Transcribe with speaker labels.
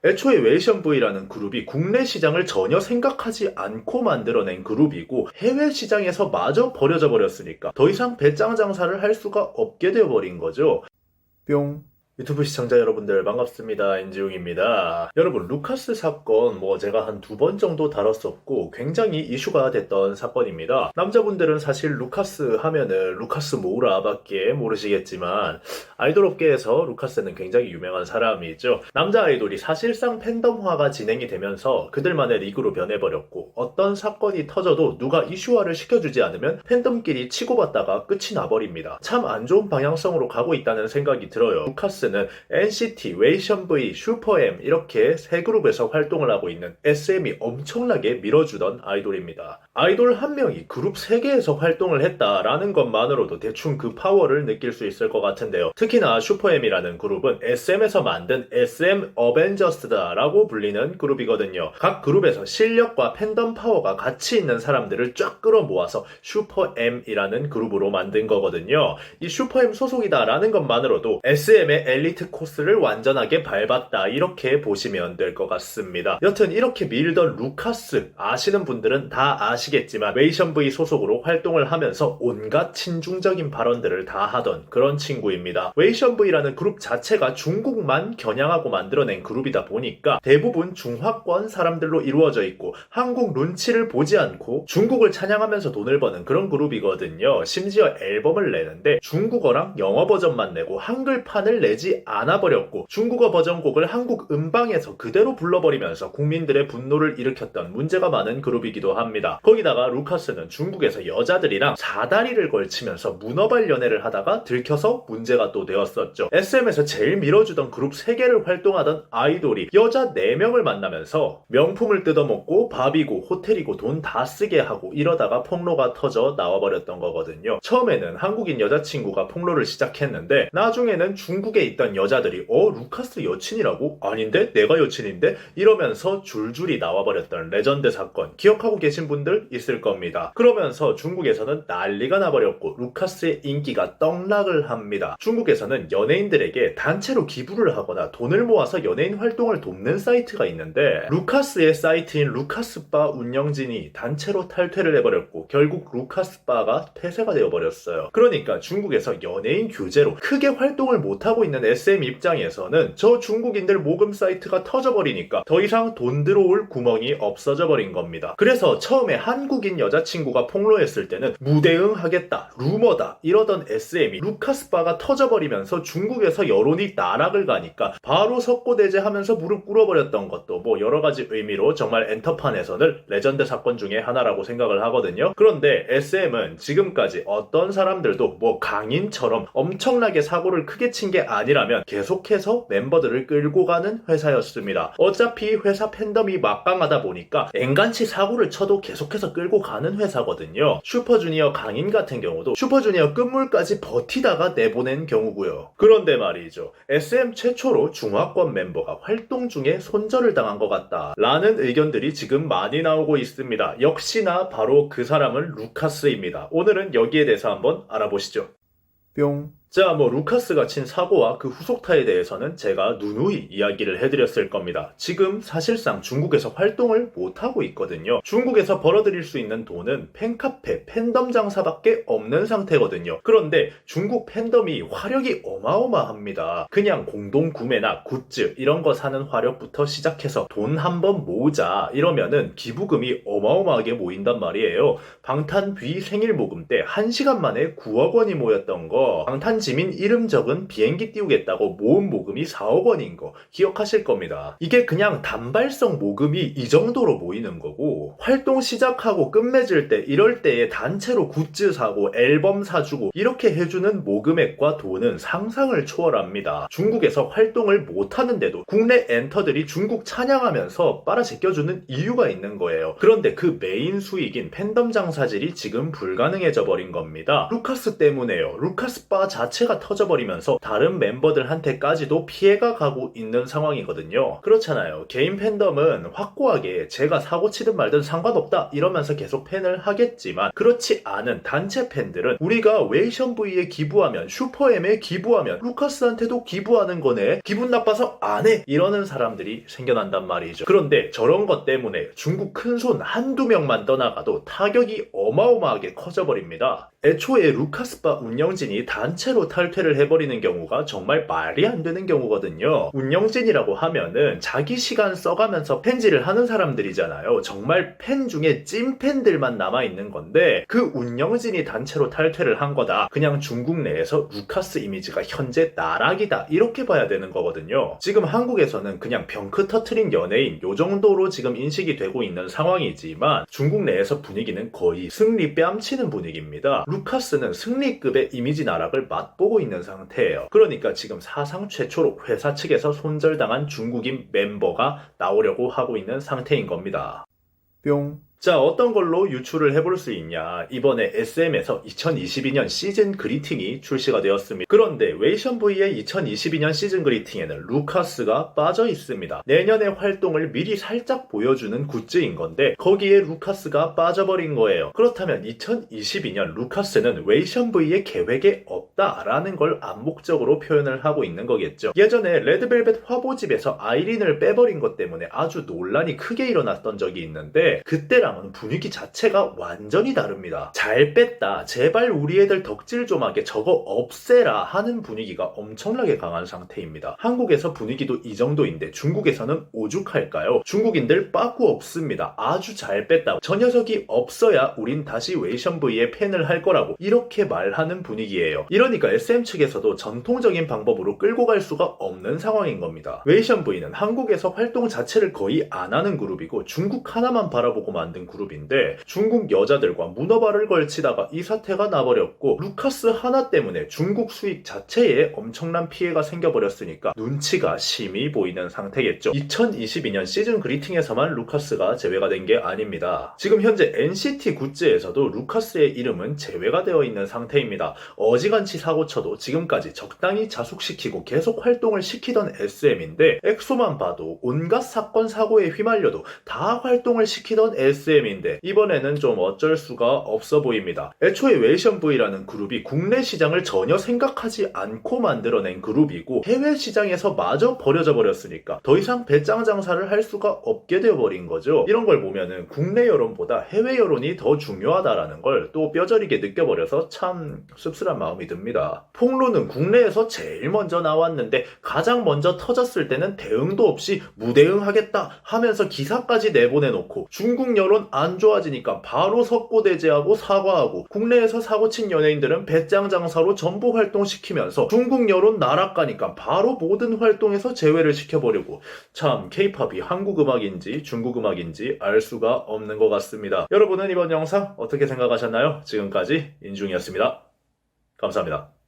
Speaker 1: 애초에 웨이션 V라는 그룹이 국내 시장을 전혀 생각하지 않고 만들어낸 그룹이고 해외 시장에서 마저 버려져 버렸으니까 더 이상 배짱 장사를 할 수가 없게 되어버린 거죠. 뿅. 유튜브 시청자 여러분들 반갑습니다. 엔지용입니다. 여러분 루카스 사건 제가 한 2번 정도 다뤘었고 굉장히 이슈가 됐던 사건입니다. 남자분들은 사실 루카스 하면은 루카스 모우라밖에 모르시겠지만 아이돌 업계에서 루카스는 굉장히 유명한 사람이죠. 남자 아이돌이 사실상 팬덤화가 진행이 되면서 그들만의 리그로 변해버렸고 어떤 사건이 터져도 누가 이슈화를 시켜주지 않으면 팬덤끼리 치고받다가 끝이 나버립니다. 참 안 좋은 방향성으로 가고 있다는 생각이 들어요. 루카스는 NCT, 웨이션 V, 슈퍼M 이렇게 세 그룹에서 활동을 하고 있는 SM이 엄청나게 밀어주던 아이돌입니다. 아이돌 한 명이 그룹 3개에서 활동을 했다라는 것만으로도 대충 그 파워를 느낄 수 있을 것 같은데요. 특히나 슈퍼M이라는 그룹은 SM에서 만든 SM 어벤져스다라고 불리는 그룹이거든요. 각 그룹에서 실력과 팬덤 파워가 같이 있는 사람들을 쫙 끌어모아서 슈퍼M이라는 그룹으로 만든 거거든요. 이 슈퍼M 소속이다라는 것만으로도 SM의 엘리트 코스를 완전하게 밟았다 이렇게 보시면 될 것 같습니다. 여튼 이렇게 밀던 루카스 아시는 분들은 다 아시겠지만 웨이션 V 소속으로 활동을 하면서 온갖 친중적인 발언들을 다 하던 그런 친구입니다. 웨이션 V라는 그룹 자체가 중국만 겨냥하고 만들어낸 그룹이다 보니까 대부분 중화권 사람들로 이루어져 있고 한국 눈치를 보지 않고 중국을 찬양하면서 돈을 버는 그런 그룹이거든요. 심지어 앨범을 내는데 중국어랑 영어 버전만 내고 한글판을 내지 않아버렸고 중국어 버전곡을 한국 음방에서 그대로 불러버리면서 국민들의 분노를 일으켰던 문제가 많은 그룹이기도 합니다. 거기다가 루카스는 중국에서 여자들이랑 사다리를 걸치면서 문어발 연애를 하다가 들켜서 문제가 또 되었었죠. SM에서 제일 밀어주던 그룹 3개를 활동하던 아이돌이 여자 4명을 만나면서 명품을 뜯어먹고 밥이고 호텔이고 돈 다 쓰게 하고 이러다가 폭로가 터져 나와버렸던 거거든요. 처음에는 한국인 여자친구가 폭로를 시작했는데 나중에는 중국에 있던 여자들이 루카스 여친이라고? 아닌데? 내가 여친인데? 이러면서 줄줄이 나와버렸던 레전드 사건 기억하고 계신 분들 있을 겁니다. 그러면서 중국에서는 난리가 나버렸고 루카스의 인기가 떡락을 합니다. 중국에서는 연예인들에게 단체로 기부를 하거나 돈을 모아서 연예인 활동을 돕는 사이트가 있는데 루카스의 사이트인 루카스바 운영진이 단체로 탈퇴를 해버렸고 결국 루카스바가 폐쇄가 되어버렸어요. 그러니까 중국에서 연예인 규제로 크게 활동을 못하고 있는 SM 입장에서는 저 중국인들 모금 사이트가 터져버리니까 더 이상 돈 들어올 구멍이 없어져 버린 겁니다. 그래서 처음에 한국인 여자친구가 폭로했을 때는 무대응하겠다, 루머다 이러던 SM이 루카스바가 터져버리면서 중국에서 여론이 나락을 가니까 바로 석고대죄하면서 무릎 꿇어버렸던 것도 여러가지 의미로 정말 엔터판에서는 레전드 사건 중에 하나라고 생각을 하거든요. 그런데 SM은 지금까지 어떤 사람들도 강인처럼 엄청나게 사고를 크게 친 게 아니라면 계속해서 멤버들을 끌고 가는 회사였습니다. 어차피 회사 팬덤이 막강하다 보니까 앵간치 사고를 쳐도 계속해서 끌고 가는 회사거든요. 슈퍼주니어 강인 같은 경우도 슈퍼주니어 끝물까지 버티다가 내보낸 경우고요. 그런데 말이죠. SM 최초로 중화권 멤버가 활동 중에 손절을 당한 것 같다 라는 의견들이 지금 많이 나오고 있습니다. 역시나 바로 그 사람은 루카스입니다. 오늘은 여기에 대해서 한번 알아보시죠. 뿅. 자, 루카스가 친 사고와 그 후속타에 대해서는 제가 누누이 이야기를 해드렸을 겁니다. 지금 사실상 중국에서 활동을 못하고 있거든요. 중국에서 벌어들일 수 있는 돈은 팬카페, 팬덤 장사밖에 없는 상태거든요. 그런데 중국 팬덤이 화력이 어마어마합니다. 그냥 공동 구매나 굿즈 이런 거 사는 화력부터 시작해서 돈 한번 모으자 이러면은 기부금이 어마어마하게 모인단 말이에요. 방탄 뷔 생일 모금 때 1시간 만에 9억 원이 모였던 거, 방탄 지민 이름 적은 비행기 띄우겠다고 모은 모금이 4억 원인 거 기억하실 겁니다. 이게 그냥 단발성 모금이 이 정도로 모이는 거고 활동 시작하고 끝맺을 때 이럴 때에 단체로 굿즈 사고 앨범 사주고 이렇게 해주는 모금액과 돈은 상상을 초월합니다. 중국에서 활동을 못하는데도 국내 엔터들이 중국 찬양하면서 빨아제껴주는 이유가 있는 거예요. 그런데 그 메인 수익인 팬덤 장사질이 지금 불가능해져 버린 겁니다. 루카스 때문에요. 루카스바 자체 자체가 터져버리면서 다른 멤버들한테까지도 피해가 가고 있는 상황이거든요. 그렇잖아요. 개인 팬덤은 확고하게 제가 사고치든 말든 상관없다 이러면서 계속 팬을 하겠지만, 그렇지 않은 단체 팬들은 우리가 웨이션 V에 기부하면, 슈퍼엠에 기부하면 루카스한테도 기부하는 거네, 기분 나빠서 안 해, 이러는 사람들이 생겨난단 말이죠. 그런데 저런 것 때문에 중국 큰손 한두 명만 떠나가도 타격이 어마어마하게 커져버립니다. 애초에 루카스바 운영진이 단체로 탈퇴를 해버리는 경우가 정말 말이 안 되는 경우거든요. 운영진이라고 하면은 자기 시간 써가면서 팬질을 하는 사람들이잖아요. 정말 팬 중에 찐팬들만 남아있는 건데, 그 운영진이 단체로 탈퇴를 한 거다, 그냥 중국 내에서 루카스 이미지가 현재 나락이다, 이렇게 봐야 되는 거거든요. 지금 한국에서는 그냥 병크 터트린 연예인 요 정도로 지금 인식이 되고 있는 상황이지만, 중국 내에서 분위기는 거의 승리 뺨치는 분위기입니다. 루카스는 승리급의 이미지 나락을 맛보고 있는 상태예요. 그러니까 지금 사상 최초로 회사 측에서 손절당한 중국인 멤버가 나오려고 하고 있는 상태인 겁니다. 뿅. 자, 어떤 걸로 유출을 해볼 수 있냐. 이번에 SM에서 2022년 시즌 그리팅이 출시가 되었습니다. 그런데 웨이션 V의 2022년 시즌 그리팅에는 루카스가 빠져 있습니다. 내년의 활동을 미리 살짝 보여주는 굿즈인 건데 거기에 루카스가 빠져버린 거예요. 그렇다면 2022년 루카스는 웨이션 V의 계획에 없다라는 걸 암묵적으로 표현을 하고 있는 거겠죠. 예전에 레드벨벳 화보집에서 아이린을 빼버린 것 때문에 아주 논란이 크게 일어났던 적이 있는데, 그때랑 분위기 자체가 완전히 다릅니다. 잘 뺐다, 제발 우리 애들 덕질 좀 하게, 저거 없애라 하는 분위기가 엄청나게 강한 상태입니다. 한국에서 분위기도 이 정도인데 중국에서는 오죽할까요? 중국인들 빠꾸 없습니다. 아주 잘 뺐다, 저 녀석이 없어야 우린 다시 웨이션 V의 팬을 할 거라고, 이렇게 말하는 분위기예요. 이러니까 SM 측에서도 전통적인 방법으로 끌고 갈 수가 없는 상황인 겁니다. 웨이션 V는 한국에서 활동 자체를 거의 안 하는 그룹이고 중국 하나만 바라보고 만든 그룹인데, 중국 여자들과 문어발을 걸치다가 이 사태가 나버렸고, 루카스 하나 때문에 중국 수익 자체에 엄청난 피해가 생겨버렸으니까 눈치가 심히 보이는 상태겠죠. 2022년 시즌 그리팅에서만 루카스가 제외가 된 게 아닙니다. 지금 현재 NCT 굿즈에서도 루카스의 이름은 제외가 되어 있는 상태입니다. 어지간치 사고쳐도 지금까지 적당히 자숙시키고 계속 활동을 시키던 SM인데, 엑소만 봐도 온갖 사건 사고에 휘말려도 다 활동을 시키던 SM인데 이번에는 좀 어쩔 수가 없어 보입니다. 애초에 웨이션 V라는 그룹이 국내 시장을 전혀 생각하지 않고 만들어낸 그룹이고 해외 시장에서 마저 버려져 버렸으니까 더 이상 배짱 장사를 할 수가 없게 되어버린 거죠. 이런 걸 보면은 국내 여론보다 해외 여론이 더 중요하다라는 걸 또 뼈저리게 느껴버려서 참 씁쓸한 마음이 듭니다. 폭로는 국내에서 제일 먼저 나왔는데 가장 먼저 터졌을 때는 대응도 없이 무대응하겠다 하면서 기사까지 내보내놓고, 중국 여론 안 좋아지니까 바로 석고대죄하고 사과하고, 국내에서 사고친 연예인들은 배짱 장사로 전부 활동시키면서 중국 여론 나락가니까 바로 모든 활동에서 제외를 시켜버리고, 참 K-팝이 한국 음악인지 중국 음악인지 알 수가 없는 것 같습니다. 여러분은 이번 영상 어떻게 생각하셨나요? 지금까지 인중이었습니다. 감사합니다.